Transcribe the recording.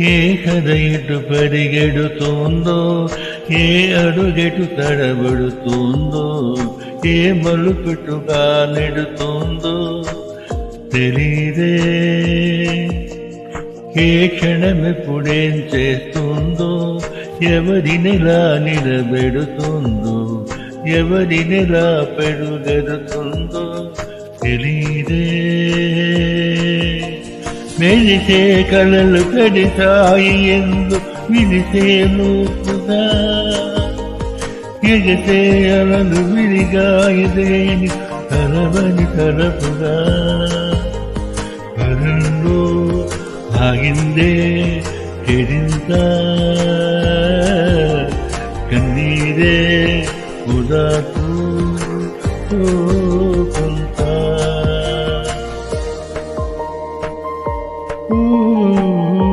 ఏ కథ ఎటు పరిగెడుతుందో, ఏ అడుగెటు తడబడుతుందో, ఏ మలుపెటుగా నెడుతుందో తెలీదే. ఏ క్షణమెప్పుడేం చేస్తుందో, ఎవరినెలా నిలబెడుతుందో, ఎవరినెలా పెడుగెడుతుందో తెలీదే. మెరిసే కళలు కడిసాయి ఎందు విరిసే లోపుగా, ఎగసే అలలు విరిగాయిదేని తరవని తరపుగా. కరంలో ఆగిందే కెడింత, కన్నీరే ఉదాకు